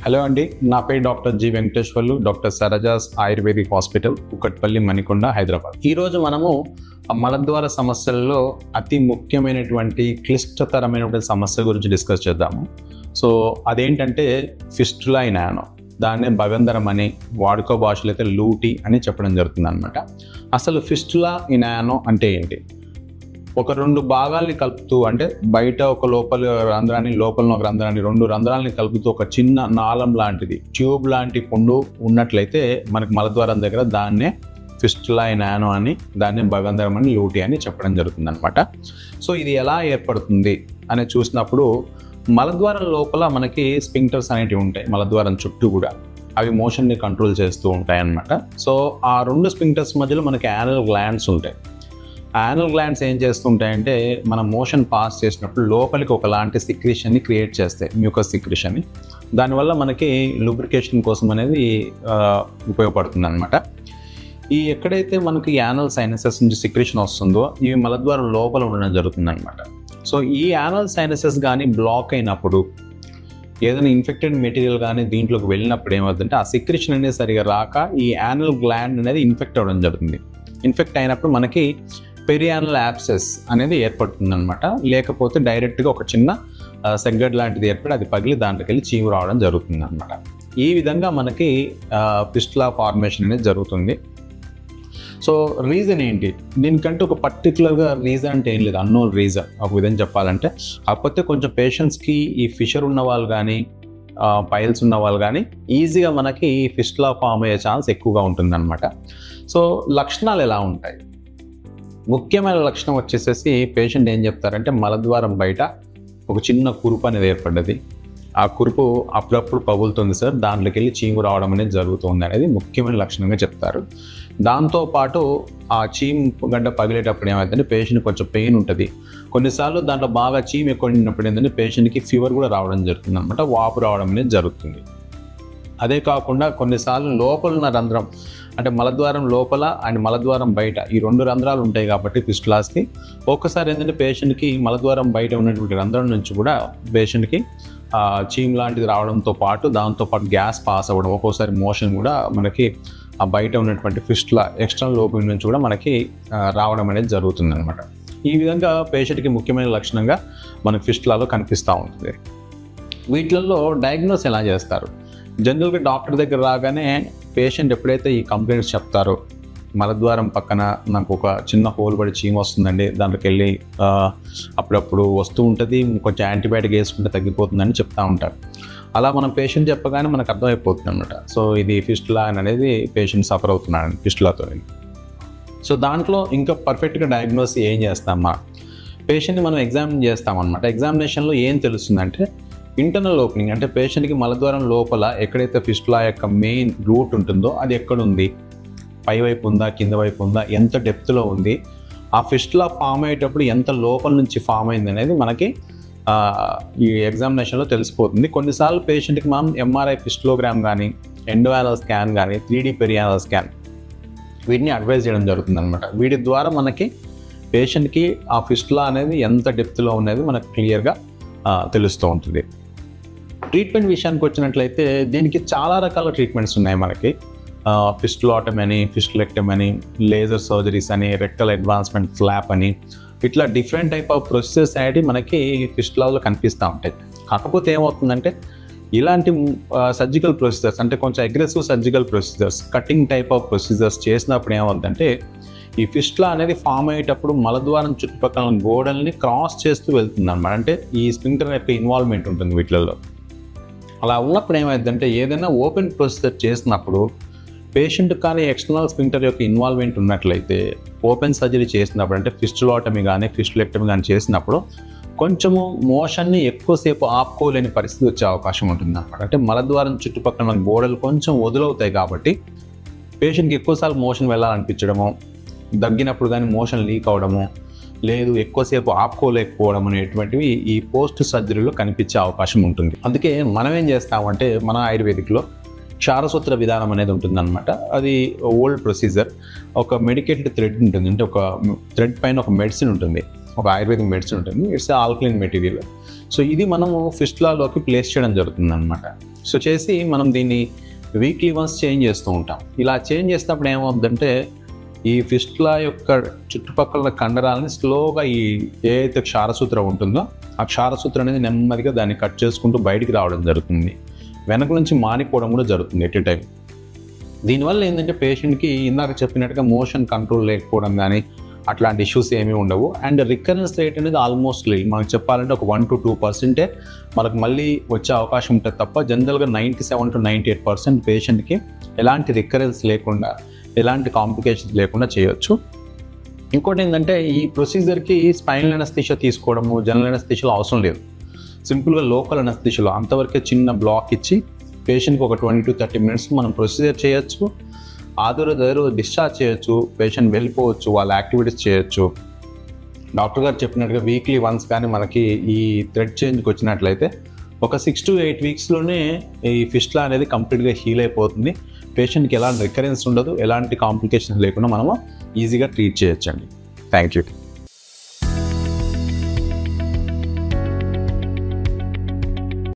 Hello అండి, నా పేరు doctor G Venkateswarlu, doctor Sarajas ayurvedic hospital, Kukatpally, Manikonda, Hyderabad. ఈరోజు మనము మలద్వార సమస్యల్లో అతి ముఖ్యమైనటువంటి క్లిష్టతరమైనటువంటి సమస్య గురించి డిస్కస్ చేద్దాము. సో అదేంటంటే ఫిస్టులా ఇన్ యానో. దాన్నే భగంధరం అని, వాడుక భాషలో అయితే లూటి అని చెప్పడం జరుగుతుంది అనమాట. అసలు ఫిస్టులా ఇన్ యానో అంటే ఏంటి? ఒక రెండు భాగాల్ని కలుపుతూ, అంటే బయట ఒక లోపల రంధ్రాన్ని, లోపల ఒక రంధ్రాన్ని, రెండు రంధ్రాలని కలుపుతూ ఒక చిన్న నాళం లాంటిది, ట్యూబ్ లాంటి పుండు ఉన్నట్లయితే మనకి మలద్వారం దగ్గర దాన్నే ఫిస్టులా ఇన్ యానో అని, దాన్నే భగంధరం అని, లూటి అని చెప్పడం జరుగుతుంది అనమాట. సో ఇది ఎలా ఏర్పడుతుంది అని చూసినప్పుడు, మలద్వారం లోపల మనకి స్పింక్టర్స్ అనేటివి ఉంటాయి. మలద్వారం చుట్టూ కూడా అవి మోషన్ని కంట్రోల్ చేస్తూ ఉంటాయి అన్నమాట. సో ఆ రెండు స్పింక్టర్స్ మధ్యలో మనకి యానల్ గ్లాండ్స్ ఉంటాయి. యానల్ గ్లాండ్స్ ఏం చేస్తుంటాయంటే, మన మోషన్ పాస్ చేసినప్పుడు లోపలికి ఒకలాంటి సిక్రిషన్ని క్రియేట్ చేస్తాయి, మ్యూకస్ సిక్రిషన్ని. దానివల్ల మనకి లూబ్రికేషన్ కోసం అనేది ఉపయోగపడుతుంది అనమాట. ఈ ఎక్కడైతే మనకి యానల్ సైనసెస్ నుంచి సిక్రిషన్ వస్తుందో, ఇవి మలద్వారం లోపల ఉండడం జరుగుతుంది అనమాట. సో ఈ యానల్ సైనసెస్ కానీ బ్లాక్ అయినప్పుడు, ఏదైనా ఇన్ఫెక్టెడ్ మెటీరియల్ కానీ దీంట్లోకి వెళ్ళినప్పుడు ఏమవుతుందంటే, ఆ సిక్రిషన్ అనేది సరిగా రాక ఈ యానల్ గ్లాండ్ అనేది ఇన్ఫెక్ట్ అవ్వడం జరుగుతుంది. ఇన్ఫెక్ట్ అయినప్పుడు మనకి పెరియానల్ యాబ్సెస్ అనేది ఏర్పడుతుంది అనమాట. లేకపోతే డైరెక్ట్గా ఒక చిన్న సెగ్గడ్ లాంటిది ఏర్పడి అది పగిలి దాంట్లోకి వెళ్ళి చీము రావడం జరుగుతుంది అనమాట. ఈ విధంగా మనకి ఫిస్టులా ఫార్మేషన్ అనేది జరుగుతుంది. సో రీజన్ ఏంటి? దీనికంటే ఒక పర్టికులర్గా రీజన్ అంటే ఏం లేదు, అన్నోన్ రీజన్ ఒక విధంగా చెప్పాలంటే. కాకపోతే కొంచెం పేషెంట్స్కి ఈ ఫిషర్ ఉన్న వాళ్ళు కానీ, పైల్స్ ఉన్న వాళ్ళు కానీ ఈజీగా మనకి ఫిస్టులా ఫామ్ అయ్యే ఛాన్స్ ఎక్కువగా ఉంటుంది అనమాట. సో లక్షణాలు ఎలా ఉంటాయి? ముఖ్యమైన లక్షణం వచ్చేసేసి పేషెంట్ ఏం చెప్తారంటే, మలద్వారం బయట ఒక చిన్న కురుపు అనేది ఏర్పడ్డది, ఆ కురుపు అప్పుడప్పుడు పగులుతుంది సార్, దాంట్లోకి వెళ్ళి చీము రావడం అనేది జరుగుతుంది అనేది ముఖ్యమైన లక్షణంగా చెప్తారు. దాంతోపాటు ఆ చీము గడ్డ పగిలేటప్పుడు ఏమవుతుందంటే పేషెంట్ కొంచెం పెయిన్ ఉంటుంది. కొన్నిసార్లు దాంట్లో బాగా చీము ఎక్కువ ఉన్నప్పుడు ఏంటంటే పేషెంట్కి ఫీవర్ కూడా రావడం జరుగుతుంది అనమాట, వాపు రావడం అనేది జరుగుతుంది. అదే కాకుండా కొన్నిసార్లు లోపల ఉన్న రంధ్రం, అంటే మలద్వారం లోపల అండ్ మలద్వారం బయట ఈ రెండు రంధ్రాలు ఉంటాయి కాబట్టి ఫిస్టులాస్కి, ఒక్కసారి ఏంటంటే పేషెంట్కి మలద్వారం బయట ఉన్నటువంటి రంధ్రం నుంచి కూడా పేషెంట్కి చీమ్ లాంటిది రావడంతో పాటు దాంతోపాటు గ్యాస్ పాస్ అవ్వడం, ఒక్కోసారి మోషన్ కూడా మనకి ఆ బయట ఉన్నటువంటి ఫిస్టులా ఎక్స్టర్నల్ ఓపెనింగ్ నుంచి కూడా మనకి రావడం అనేది జరుగుతుంది అనమాట. ఈ విధంగా పేషెంట్కి ముఖ్యమైన లక్షణంగా మనకి ఫిస్టులాలో కనిపిస్తూ ఉంటుంది. వీటిల్లో డయాగ్నోస్ ఎలా చేస్తారు? జనరల్గా డాక్టర్ దగ్గర రాగానే పేషెంట్ ఎప్పుడైతే ఈ కంప్లైంట్స్ చెప్తారో, మలద్వారం పక్కన నాకు ఒక చిన్న హోల్ పడి చీమ వస్తుందండి, దాంట్లోకి వెళ్ళి అప్పుడప్పుడు వస్తూ ఉంటుంది, కొంచెం యాంటీబయాటిక్ వేసుకుంటే తగ్గిపోతుందని చెప్తూ ఉంటారు. అలా మనం పేషెంట్ చెప్పగానే మనకు అర్థమైపోతుంది అనమాట. సో ఇది ఫిస్టులా అనేది పేషెంట్ సఫర్ అవుతున్నాడు ఫిస్టులాతో. సో దాంట్లో ఇంకా పర్ఫెక్ట్గా డయాగ్నోస్ ఏం చేస్తామా, పేషెంట్ని మనం ఎగ్జామిన్ చేస్తామన్నమాట. ఎగ్జామినేషన్లో ఏం తెలుస్తుందంటే, ఇంటర్నల్ ఓపెనింగ్, అంటే పేషెంట్కి మలద్వారం లోపల ఎక్కడైతే ఫిస్టులా యొక్క మెయిన్ రూట్ ఉంటుందో అది ఎక్కడుంది, పై వైపు ఉందా, కింద వైపు ఉందా, ఎంత డెప్త్లో ఉంది, ఆ ఫిస్టులా ఫామ్ అయ్యేటప్పుడు ఎంత లోపల నుంచి ఫామ్ అయింది అనేది మనకి ఈ ఎగ్జామినేషన్లో తెలిసిపోతుంది. కొన్నిసార్లు పేషెంట్కి మనం ఎంఆర్ఐ ఫిస్టులోగ్రామ్ కానీ, ఎండోయానల్ స్కాన్ కానీ, 3D పెరియానల్ స్కాన్ వీటిని అడ్వైజ్ చేయడం జరుగుతుంది అనమాట. వీటి ద్వారా మనకి పేషెంట్కి ఆ ఫిస్టులా అనేది ఎంత డెప్త్లో ఉన్నది మనకు క్లియర్గా తెలుస్తూ ఉంటుంది. ట్రీట్మెంట్ విషయానికి వచ్చినట్లయితే దీనికి చాలా రకాల ట్రీట్మెంట్స్ ఉన్నాయి మనకి. ఫిస్టులాటమీ అని, ఫిస్టులెక్టమీ అని, లేజర్ సర్జరీస్ అని, రెక్టల్ అడ్వాన్స్మెంట్ ఫ్లాప్ అని, ఇట్లా డిఫరెంట్ టైప్ ఆఫ్ ప్రొసీజర్స్ అనేవి మనకి ఫిస్టులాలో కనిపిస్తూ ఉంటాయి. కాకపోతే ఏమవుతుందంటే, ఇలాంటి సర్జికల్ ప్రొసీజర్స్, అంటే కొంచెం aggressive surgical procedures, cutting type of procedures చేసినప్పుడు ఏమవుతుందంటే, ఈ ఫిస్టులా అనేది ఫామ్ అయ్యేటప్పుడు మలద్వారం చుట్టుపక్కల గోడల్ని క్రాస్ చేస్తూ వెళ్తుంది అనమాట. అంటే ఈ స్పింక్టర్ యొక్క ఇన్వాల్వ్మెంట్ ఉంటుంది వీటిలలో. అలా ఉన్నప్పుడు ఏమైందంటే, ఏదైనా ఓపెన్ ప్రొసీజర్ చేసినప్పుడు పేషెంట్ కానీ ఎక్స్టర్నల్ స్పింక్టర్ యొక్క ఇన్వాల్వ్మెంట్ ఉన్నట్లయితే, ఓపెన్ సర్జరీ చేసినప్పుడు, అంటే ఫిస్టులాటమీ కానీ ఫిస్టులెక్టమీ కానీ చేసినప్పుడు కొంచెము మోషన్ని ఎక్కువసేపు ఆపుకోలేని పరిస్థితి వచ్చే అవకాశం ఉంటుంది అనమాట. అంటే మలద్వారం చుట్టుపక్కల గోడలు కొంచెం వదులవుతాయి కాబట్టి పేషెంట్కి ఎక్కువసార్లు మోషన్ వెళ్ళాలనిపించడము, దగ్గినప్పుడు కానీ మోషన్ లీక్ అవడము, లేదు ఎక్కువసేపు ఆపుకోలేకపోవడం అనేటువంటివి ఈ పోస్ట్ సర్జరీలో కనిపించే అవకాశం ఉంటుంది. అందుకే మనం ఏం చేస్తామంటే, మన ఆయుర్వేదిక్లో క్షారసూత్ర విధానం అనేది ఉంటుందన్నమాట. అది ఓల్డ్ ప్రొసీజర్. ఒక మెడికేటెడ్ థ్రెడ్ ఉంటుంది, అంటే ఒక థ్రెడ్ పైన ఒక మెడిసిన్ ఉంటుంది. ఒక ఆయుర్వేదిక్ మెడిసిన్ ఉంటుంది. It's alkaline material. సో ఇది మనము ఫిస్టులాలోకి ప్లేస్ చేయడం జరుగుతుంది అనమాట. సో చేసి మనం దీన్ని వీక్లీ వన్స్ చేంజ్ చేస్తూ ఉంటాం. ఇలా చేంజ్ చేసినప్పుడు ఏమవుతుందంటే ఈ ఫిస్టులా యొక్క చుట్టుపక్కల కండరాలని స్లోగా ఈ ఏదైతే క్షారసూత్రం ఉంటుందో ఆ క్షారసూత్రం అనేది నెమ్మదిగా దాన్ని కట్ చేసుకుంటూ బయటికి రావడం జరుగుతుంది. వెనక నుంచి మానిపోవడం కూడా జరుగుతుంది ఎట్ ఎ టైం. దీనివల్ల ఏంటంటే పేషెంట్కి ఇందాక చెప్పినట్టుగా మోషన్ కంట్రోల్ లేకపోవడం కానీ అట్లాంటి ఇష్యూస్ ఏమీ ఉండవు. అండ్ రికరెన్స్ రేట్ అనేది ఆల్మోస్ట్ మనకు చెప్పాలంటే ఒక 1 to 2% మనకు మళ్ళీ వచ్చే అవకాశం ఉంటుంది తప్ప జనరల్గా 97 to 98% పేషెంట్కి ఎలాంటి రికరెన్స్ లేకుండా ఎలాంటి కాంప్లికేషన్స్ లేకుండా చేయొచ్చు. ఇంకోటి ఏంటంటే ఈ ప్రొసీజర్కి స్పైనల్ అనస్థీషియా తీసుకోవడము జనరల్ అనస్థీషియాలో అవసరం లేదు. సింపుల్గా లోకల్ అనస్థీషియాలో అంతవరకే చిన్న బ్లాక్ ఇచ్చి పేషెంట్కి ఒక 20 to 30 minutes మనం ప్రొసీజర్ చేయొచ్చు. ఆదురు డిశ్చార్జ్ చేయొచ్చు, పేషెంట్ వెళ్ళిపోవచ్చు, వాళ్ళ యాక్టివిటీస్ చేయొచ్చు. డాక్టర్ గారు చెప్పినట్టుగా వీక్లీ వన్స్ కానీ మనకి ఈ థ్రెడ్ చేంజ్కి వచ్చినట్లయితే ఒక 6 to 8 weeksలోనే ఈ ఫిస్టులా అనేది కంప్లీట్గా హీల్ అయిపోతుంది. పేషెంట్కి ఎలాంటి రికరెన్స్ ఉండదు, ఎలాంటి కాంప్లికేషన్స్ లేకుండా మనము ఈజీగా ట్రీట్ చేయొచ్చండి. Thank you.